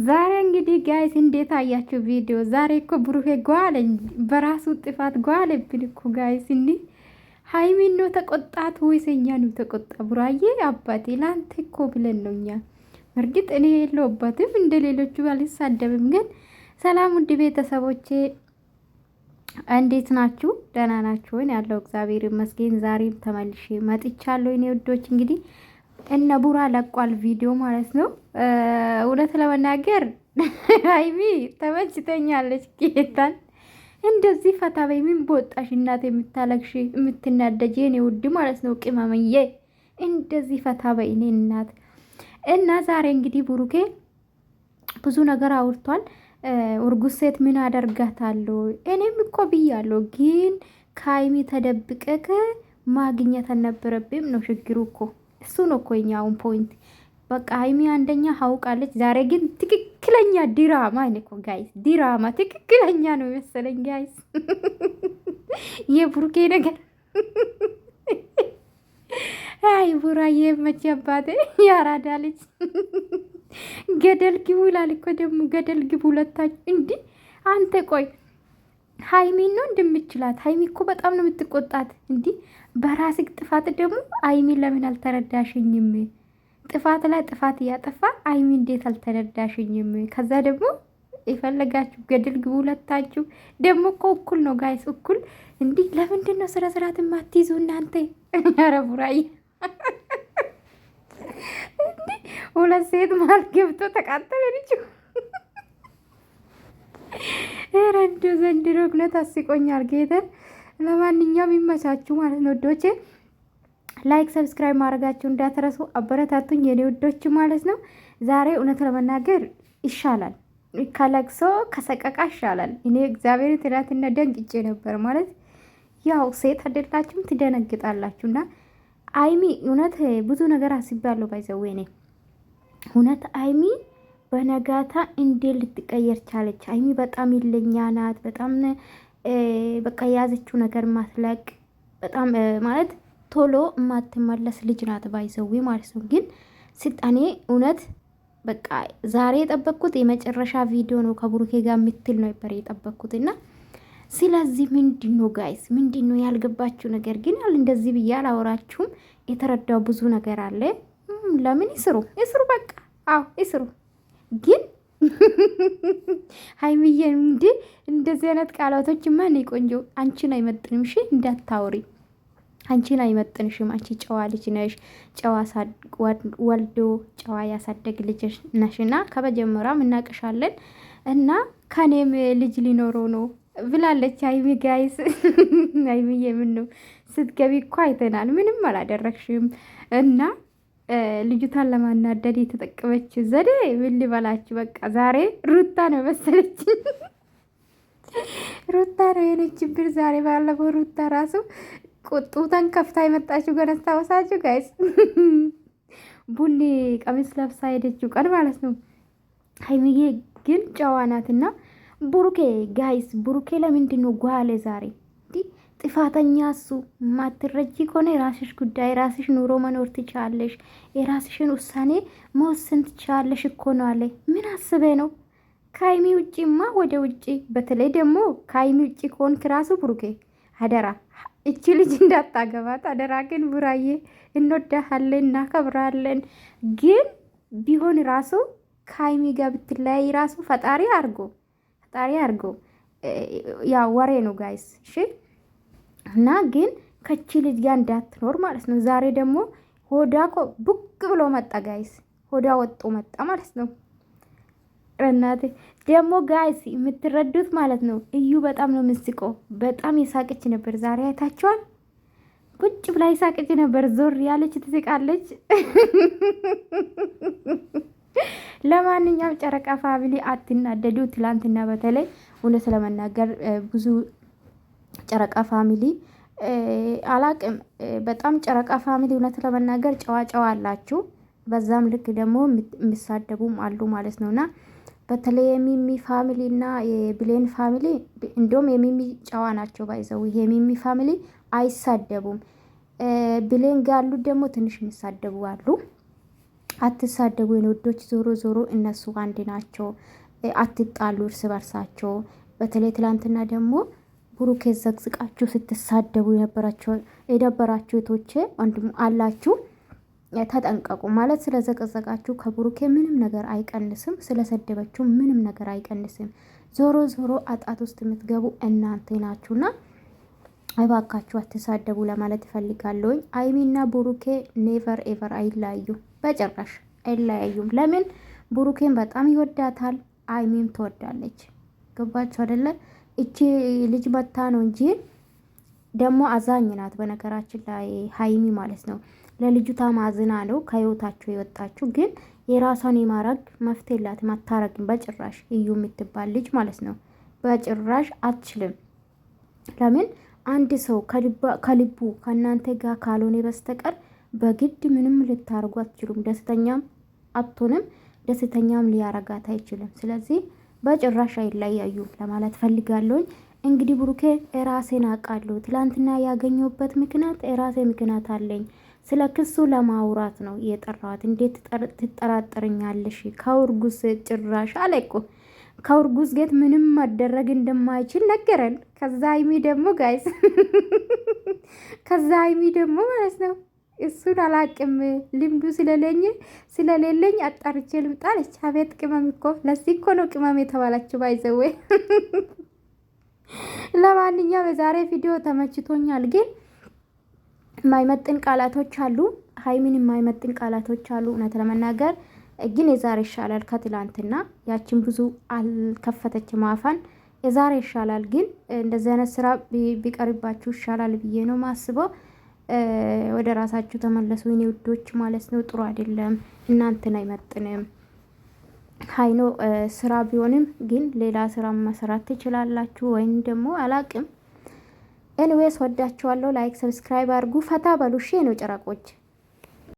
ዛሬ እንግዲህ ጋይስ እንዴት አያችሁ ቪዲዮ? ዛሬ እኮ ብሩኬ ጓለኝ በራሱ ጥፋት ጓለብን እኮ ጋይስ። እንዲህ ሀይሚን ነው ተቆጣት ወይስ እኛ ነው ተቆጣ? ቡራዬ አባቴ ላንተ እኮ ብለን ነው እኛ። እርግጥ እኔ የለውበትም እንደ ሌሎቹ አልሳደብም። ግን ሰላም ውድ ቤተሰቦቼ እንዴት ናችሁ? ደህና ናችሁ ወይ? ያለው እግዚአብሔር ይመስገን። ዛሬም ተመልሼ መጥቻለሁ እኔ ውዶች እንግዲህ እነ ቡራ ለቋል ቪዲዮ ማለት ነው። እውነት ለመናገር ሀይሚ ተመችተኛለች። ጌታን እንደዚህ ፈታ በይ። ምን በወጣሽ እናት የምታለቅሽ የምትናደጅ የኔ ውድ ማለት ነው። ቅመምዬ እንደዚህ ፈታ በይ እኔ እናት እና ዛሬ እንግዲህ ብሩኬ ብዙ ነገር አውርቷል። እርጉዝ ሴት ምን አደርጋታለሁ? እኔም እኮ ብያለሁ፣ ግን ከሀይሚ ተደብቀክ ማግኘት አልነበረብም ነው ችግሩ እኮ እሱ ነው እኮ የኛውን ፖይንት። በቃ ሀይሚ አንደኛ ሀውቃለች። ዛሬ ግን ትክክለኛ ዲራማ እኮ ጋይስ፣ ዲራማ ትክክለኛ ነው የመሰለኝ ጋይስ። የቡሩኬ ነገር አይ ቡራዬ መቼ አባቴ ያራዳ ልጅ ገደል ግቡ ይላል እኮ ደግሞ ገደል ግቡ ሁለታችሁ። እንዲህ አንተ ቆይ ሀይሚን ነው እንደምችላት? ሀይሚ እኮ በጣም ነው የምትቆጣት። እንዲህ በራስህ ጥፋት ደግሞ ሀይሚን ለምን አልተረዳሽኝም? ጥፋት ላይ ጥፋት እያጠፋ ሀይሚ እንዴት አልተረዳሽኝም? ከዛ ደግሞ የፈለጋችሁ ገድል ግቡ ሁለታችሁ። ደግሞ እኮ እኩል ነው ጋይስ፣ እኩል። እንዲህ ለምንድን ነው ስነ ስርዓት የማትይዙ እናንተ? ኧረ ቡራዬ እንዲህ ሁለት ሴት መሀል ገብቶ ተቃጠለ ልጅ። ረንዶ ዘንድሮ እውነት አስቆኛል ጌተን። ለማንኛውም ይመቻችሁ ማለት ነው ወዶቼ። ላይክ ሰብስክራይብ ማድረጋችሁ እንዳትረሱ፣ አበረታቱኝ የኔ ወዶች ማለት ነው። ዛሬ እውነት ለመናገር ይሻላል ከለቅሶ ከሰቀቃ ይሻላል። እኔ እግዚአብሔር ትላንትና ደንግጬ ነበር ማለት ያው ሴት አይደላችሁም ትደነግጣላችሁና አይሚ እውነት ብዙ ነገር አስቤያለሁ። ባይዘው እኔ እውነት አይሚ በነጋታ እንዴት ልትቀየር ቻለች? አይሚ በጣም ይለኛ ናት። በጣም በቃ የያዘችው ነገር ማትለቅ በጣም ማለት ቶሎ የማትመለስ ልጅ ናት ባይዘዊ ማለት ነው። ግን ስልጣኔ እውነት በቃ ዛሬ የጠበቅኩት የመጨረሻ ቪዲዮ ነው ከብሩኬ ጋር የምትል ነው ነበር የጠበቅኩት። እና ስለዚህ ምንድን ነው ጋይስ ምንድን ነው ያልገባችሁ ነገር? ግን እንደዚህ ብዬ አላወራችሁም። የተረዳው ብዙ ነገር አለ። ለምን ይስሩ በቃ አዎ ይስሩ። ግን ሀይሚዬ እንደዚህ አይነት ቃላቶችማ እኔ ቆንጆ አንቺን አይመጥንም። እሺ እንዳታወሪ፣ አንቺን አይመጥንሽም። አንቺ ጨዋ ልጅ ነሽ። ጨዋ ወልዶ ጨዋ ያሳደግ ልጅ ነሽና ከመጀመሪያም እናቅሻለን እና ከኔም ልጅ ሊኖረው ነው ብላለች ሀይሚ ጋይስ። ሀይሚዬ ምን ነው ስትገቢ እኮ አይተናል፣ ምንም አላደረግሽም እና ልጅቷን ለማናደድ የተጠቀመች ዘዴ ምን ልበላችሁ። በቃ ዛሬ ሩታ ነው መሰለች፣ ሩታ ነው የሆነችብን ዛሬ። ባለፈው ሩታ ራሱ ቁጡታን ከፍታ የመጣችው ገና አስታወሳችሁ ጋይስ? ቡኒ ቀሚስ ለብሳ ሄደችው ቀን ማለት ነው። ሀይሚዬ ግን ጨዋ ናትና ቡሩኬ ጋይስ፣ ቡሩኬ ለምንድን ነው ጓለ ዛሬ? ጥፋተኛ እሱ። ማትረጂ ከሆነ የራስሽ ጉዳይ፣ የራስሽ ኑሮ መኖር ትችላለሽ፣ የራስሽን ውሳኔ መወሰን ትችላለሽ እኮ ነው አለ። ምን አስበ ነው? ከሀይሚ ውጭማ ወደ ውጭ፣ በተለይ ደግሞ ከሀይሚ ውጭ ከሆንክ ራሱ ብሩኬ አደራ እቺ ልጅ እንዳታገባት አደራ። ግን ቡራዬ እንወዳሃለን እናከብራለን። ግን ቢሆን ራሱ ከሀይሚ ጋር ብትለያይ ራሱ ፈጣሪ አርጎ ያ ወሬ ነው ጋይስ እሺ። እና ግን ከቺ ልጅ ጋር እንዳትኖር ማለት ነው። ዛሬ ደግሞ ሆዳ እኮ ቡቅ ብሎ መጣ ጋይስ፣ ሆዳ ወጦ መጣ ማለት ነው። እናቴ ደግሞ ጋይስ የምትረዱት ማለት ነው እዩ በጣም ነው የምስቀው። በጣም የሳቀች ነበር ዛሬ አይታችኋል። ቁጭ ብላ የሳቀች ነበር፣ ዞር ያለች ትስቃለች። ለማንኛውም ጨረቃ ፋሚሊ አትናደዱ። ትላንትና በተለይ እውነት ለመናገር ብዙ ጨረቃ ፋሚሊ አላቅም፣ በጣም ጨረቃ ፋሚሊ እውነት ለመናገር ጨዋ አላችሁ። በዛም ልክ ደግሞ የሚሳደቡም አሉ ማለት ነውና በተለይ የሚሚ ፋሚሊ እና የብሌን ፋሚሊ እንዲሁም የሚሚ ጨዋ ናቸው ባይዘው። ይሄ የሚሚ ፋሚሊ አይሳደቡም። ብሌን ጋር ያሉት ደግሞ ትንሽ የሚሳደቡ አሉ። አትሳደቡ የኔ ውዶች። ዞሮ ዞሮ እነሱ አንድ ናቸው። አትጣሉ እርስ በርሳቸው። በተለይ ትላንትና ደግሞ ብሩኬ ዘግዝቃችሁ ስትሳደቡ የነበራችሁ እህቶቼ ወንድም አላችሁ፣ ተጠንቀቁ። ማለት ስለዘቀዘቃችሁ ከብሩኬ ምንም ነገር አይቀንስም፣ ስለሰደበችሁ ምንም ነገር አይቀንስም። ዞሮ ዞሮ አጣት ውስጥ የምትገቡ እናንተ ናችሁና እባካችሁ አትሳደቡ ለማለት እፈልጋለሁኝ። አይሚና ብሩኬ ኔቨር ኤቨር አይለያዩ፣ በጭራሽ አይለያዩም። ለምን? ብሩኬን በጣም ይወዳታል፣ አይሚም ትወዳለች። ገባችሁ አይደለ? እቺ ልጅ መታ ነው እንጂ ደግሞ አዛኝ ናት። በነገራችን ላይ ሀይሚ ማለት ነው። ለልጅቷ ማዝና ነው ከህይወታቸው የወጣችሁ። ግን የራሷን የማረግ መፍትሄ የላትም፣ አታረግም በጭራሽ። እዩ የምትባል ልጅ ማለት ነው በጭራሽ አትችልም። ለምን? አንድ ሰው ከልቡ ከእናንተ ጋር ካልሆነ በስተቀር በግድ ምንም ልታርጉ አትችሉም። ደስተኛም አትሆንም፣ ደስተኛም ሊያረጋት አይችልም። ስለዚህ በጭራሽ አይለያዩ ለማለት ፈልጋለሁኝ። እንግዲህ ብሩኬ ራሴን አውቃለሁ፣ ትላንትና ያገኘሁበት ምክንያት የራሴ ምክንያት አለኝ። ስለ ክሱ ለማውራት ነው የጠራዋት። እንዴት ትጠራጠርኛለሽ? ከውርጉስ ጭራሽ አለ እኮ ከውርጉዝ ጌት ምንም ማደረግ እንደማይችል ነገረን። ከዛ ሀይሚ ደግሞ ጋይስ ከዛ ሀይሚ ደግሞ ማለት ነው እሱን አላቅም ልምዱ ስለሌለኝ አጣርቼ ልምጣለች። አቤት ቅመም እኮ ለዚህ እኮ ነው ቅመም የተባላችሁ ባይዘዌ። ለማንኛውም የዛሬ ቪዲዮ ተመችቶኛል፣ ግን የማይመጥን ቃላቶች አሉ፣ ሀይሚን የማይመጥን ቃላቶች አሉ። እውነት ለመናገር ግን የዛሬ ይሻላል ከትላንትና። ያችን ብዙ አልከፈተችም አፋን። የዛሬ ይሻላል፣ ግን እንደዚህ አይነት ስራ ቢቀርባችሁ ይሻላል ብዬ ነው ማስበው። ወደ ራሳችሁ ተመለሱ የኔ ውዶች ማለት ነው። ጥሩ አይደለም፣ እናንተን አይመጥንም። ሀይኖ ስራ ቢሆንም ግን ሌላ ስራ መስራት ትችላላችሁ፣ ወይም ደግሞ አላቅም። ኤኒዌይስ ወዳችኋለሁ። ላይክ ሰብስክራይብ አድርጉ። ፈታ በሉ። እሺ ነው ጨረቆች።